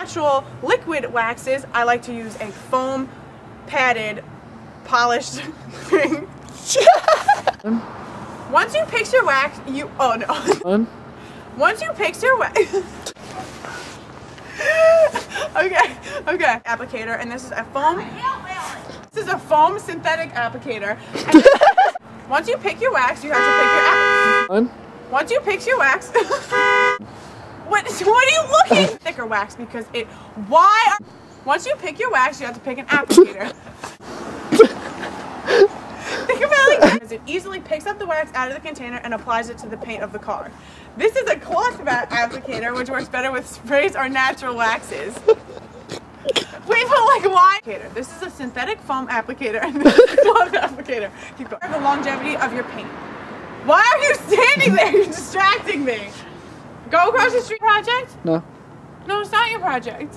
natural liquid waxes, I like to use a foam padded polished thing. Once you pick your wax, once you pick your wax, okay, applicator, and this is a foam. This is a foam synthetic applicator. And once you pick your wax, you have to pick your Once you pick your wax, what are you looking? Thicker wax because it. Once you pick your wax, you have to pick an applicator. Think about it like this. It easily picks up the wax out of the container and applies it to the paint of the car. This is a cloth mat applicator, which works better with sprays or natural waxes. Wait, but like why? This is a synthetic foam applicator and this is a cloth applicator. Keep going. The longevity of your paint. Why are you standing there? You're distracting me. Go across the street project? No. No, it's not your project.